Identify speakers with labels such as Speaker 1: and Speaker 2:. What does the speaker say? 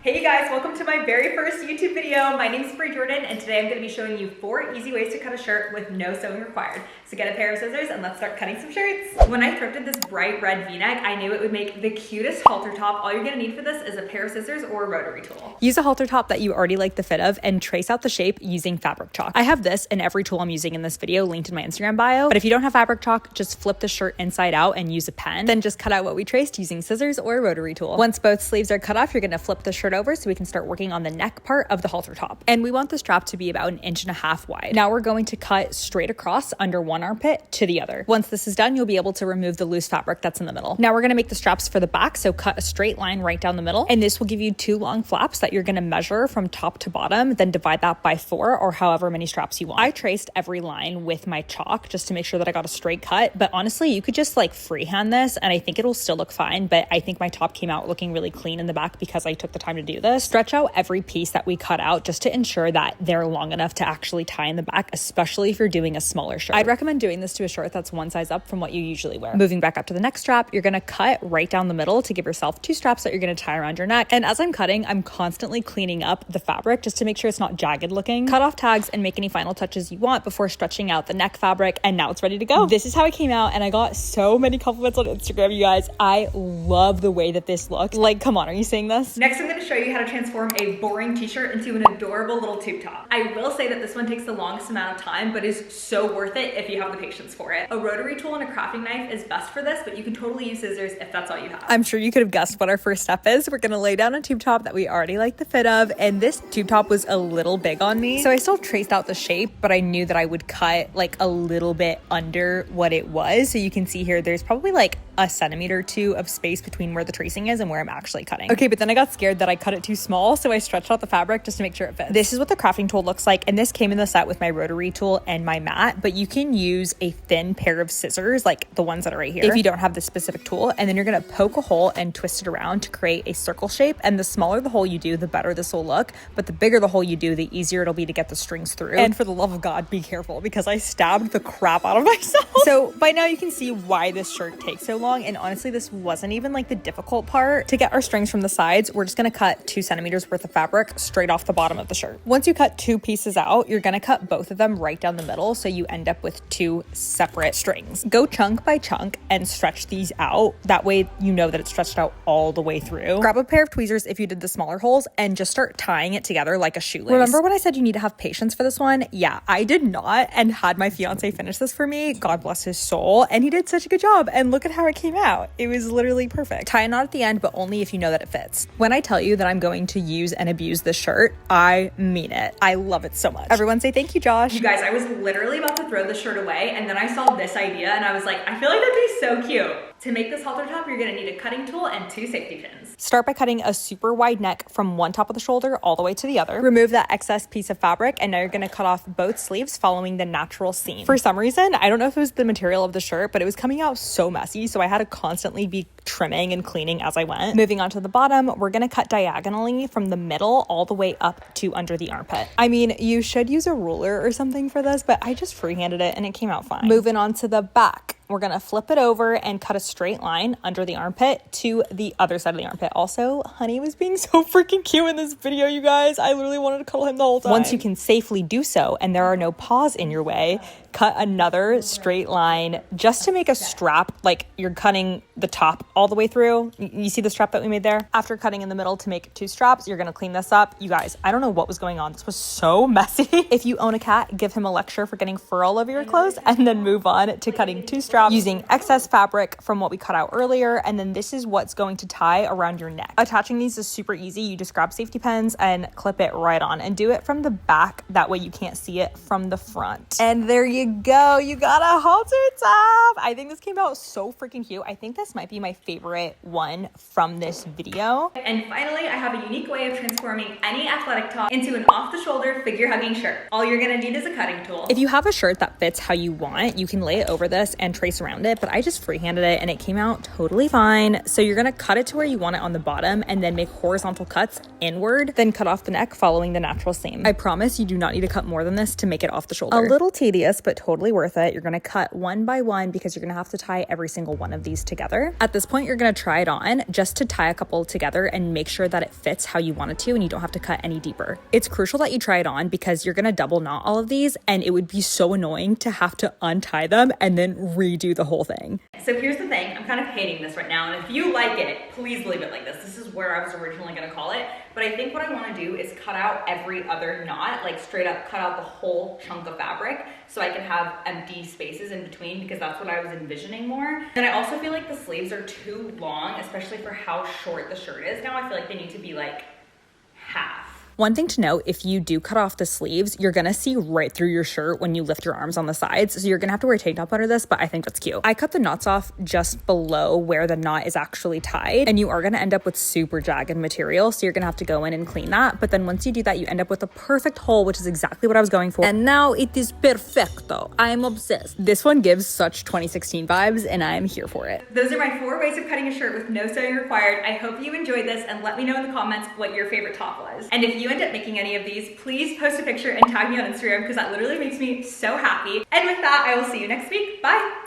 Speaker 1: Hey guys, welcome to my very first YouTube video. My name is Jordan, and today I'm going to be showing you 4 easy ways to cut a shirt with no sewing required. So get a pair of scissors and let's start cutting some shirts. When I thrifted this bright red v-neck, I knew it would make the cutest halter top. All you're going to need for this is a pair of scissors or a rotary tool.
Speaker 2: Use a halter top that you already like the fit of and trace out the shape using fabric chalk. I have this and every tool I'm using in this video linked in my Instagram bio, but if you don't have fabric chalk, just flip the shirt inside out and use a pen. Then just cut out what we traced using scissors or a rotary tool. Once both sleeves are cut off, you're going to flip the shirt over so we can start working on the neck part of the halter top. And we want the strap to be about 1.5 inches wide. Now we're going to cut straight across under one armpit to the other. Once this is done, you'll be able to remove the loose fabric that's in the middle. Now we're going to make the straps for the back, so cut a straight line right down the middle, and this will give you 2 long flaps that you're going to measure from top to bottom, then divide that by 4 or however many straps you want. I traced every line with my chalk just to make sure that I got a straight cut, but honestly you could just like freehand this and I think it'll still look fine, but I think my top came out looking really clean in the back because I took the time to do this. Stretch out every piece that we cut out just to ensure that they're long enough to actually tie in the back, especially if you're doing a smaller shirt. I'd recommend doing this to a shirt that's one size up from what you usually wear. Moving back up to the neck strap, you're gonna cut right down the middle to give yourself 2 straps that you're gonna tie around your neck. And as I'm cutting, I'm constantly cleaning up the fabric just to make sure it's not jagged looking. Cut off tags and make any final touches you want before stretching out the neck fabric, and now it's ready to go. This is how it came out, and I got so many compliments on Instagram, you guys. I love the way that this looks. Like, come on, are you seeing this?
Speaker 1: Next, I'm going to show you how to transform a boring t-shirt into an adorable little tube top. I will say that this one takes the longest amount of time, but is so worth it if you have the patience for it. A rotary tool and a crafting knife is best for this, but you can totally use scissors if that's all you have.
Speaker 2: I'm sure you could have guessed what our first step is. We're gonna lay down a tube top that we already like the fit of, and this tube top was a little big on me, so I still traced out the shape, but I knew that I would cut like a little bit under what it was. So you can see here, there's probably like 1 centimeter or 2 of space between where the tracing is and where I'm actually cutting. Okay, but then I got scared that I cut it too small, so I stretched out the fabric just to make sure it fits. This is what the crafting tool looks like, and this came in the set with my rotary tool and my mat, but you can use a thin pair of scissors like the ones that are right here if you don't have this specific tool, and then you're gonna poke a hole and twist it around to create a circle shape. And the smaller the hole you do, the better this will look, but the bigger the hole you do, the easier it'll be to get the strings through. And for the love of God, be careful, because I stabbed the crap out of myself. So by now you can see why this shirt takes so long, and honestly this wasn't even like the difficult part. To get our strings from the sides, we're just gonna cut 2 centimeters worth of fabric straight off the bottom of the shirt. Once you cut 2 pieces out, you're gonna cut both of them right down the middle, so you end up with 2 separate strings. Go chunk by chunk and stretch these out. That way you know that it's stretched out all the way through. Grab a pair of tweezers if you did the smaller holes and just start tying it together like a shoelace. Remember when I said you need to have patience for this one? Yeah, I did not, and had my fiance finish this for me, God bless his soul, and he did such a good job, and look at how it came out. It was literally perfect. Tie a knot at the end, but only if you know that it fits. When I tell you that I'm going to use and abuse this shirt, I mean it. I love it so much. Everyone say thank you, Josh.
Speaker 1: You guys, I was literally about to throw the shirt away, and then I saw this idea and I was like, I feel like that'd be so cute. To make this halter top, you're gonna need a cutting tool and 2 safety pins.
Speaker 2: Start by cutting a super wide neck from one top of the shoulder all the way to the other. Remove that excess piece of fabric, and now you're gonna cut off both sleeves following the natural seam. For some reason, I don't know if it was the material of the shirt, but it was coming out so messy, so I had to constantly be trimming and cleaning as I went. Moving on to the bottom, we're gonna cut diagonally from the middle all the way up to under the armpit. I mean, you should use a ruler or something for this, but I just freehanded it and it came out fine. Moving on to the back. We're gonna flip it over and cut a straight line under the armpit to the other side of the armpit. Also, Honey was being so freaking cute in this video, you guys. I literally wanted to cuddle him the whole time. Once you can safely do so and there are no paws in your way, cut another straight line just to make a strap, like you're cutting the top all the way through. You see the strap that we made there? After cutting in the middle to make 2 straps, you're gonna clean this up. You guys, I don't know what was going on. This was so messy. If you own a cat, give him a lecture for getting fur all over your clothes, and then move on to cutting 2 straps using excess fabric from what we cut out earlier, and then this is what's going to tie around your neck. Attaching these is super easy. You just grab safety pins and clip it right on, and do it from the back, that way you can't see it from the front. And there you go, you got a halter top. I think this came out so freaking cute. I think this might be my favorite one from this video.
Speaker 1: And finally, I have a unique way of transforming any athletic top into an off-the-shoulder figure-hugging shirt. All you're gonna need is a cutting tool.
Speaker 2: If you have a shirt that fits how you want, you can lay it over this and trace trace around it, but I just freehanded it and it came out totally fine. So you're gonna cut it to where you want it on the bottom and then make horizontal cuts inward, then cut off the neck following the natural seam. I promise you do not need to cut more than this to make it off the shoulder. A little tedious, but totally worth it. You're gonna cut one by one because you're gonna have to tie every single one of these together. At this point, you're gonna try it on just to tie a couple together and make sure that it fits how you want it to and you don't have to cut any deeper. It's crucial that you try it on because you're gonna double knot all of these and it would be so annoying to have to untie them and then redo the whole thing.
Speaker 1: So here's the thing, I'm kind of hating this right now, and if you like it, please leave it like this. This is where I was originally gonna call it, but I think what I wanna do is cut out every other knot, like straight up cut out the whole chunk of fabric so I can have empty spaces in between, because that's what I was envisioning more. And I also feel like the sleeves are too long, especially for how short the shirt is now. I feel like they need to be like half.
Speaker 2: One thing to note, if you do cut off the sleeves, you're gonna see right through your shirt when you lift your arms on the sides. So you're gonna have to wear a tank top under this, but I think that's cute. I cut the knots off just below where the knot is actually tied, and you are gonna end up with super jagged material. So you're gonna have to go in and clean that. But then once you do that, you end up with a perfect hole, which is exactly what I was going for. And now it is perfecto. I'm obsessed. This one gives such 2016 vibes and I'm here for it.
Speaker 1: Those are my 4 ways of cutting a shirt with no sewing required. I hope you enjoyed this and let me know in the comments what your favorite top was. And if you end up making any of these, please post a picture and tag me on Instagram because that literally makes me so happy. And with that, I will see you next week. Bye.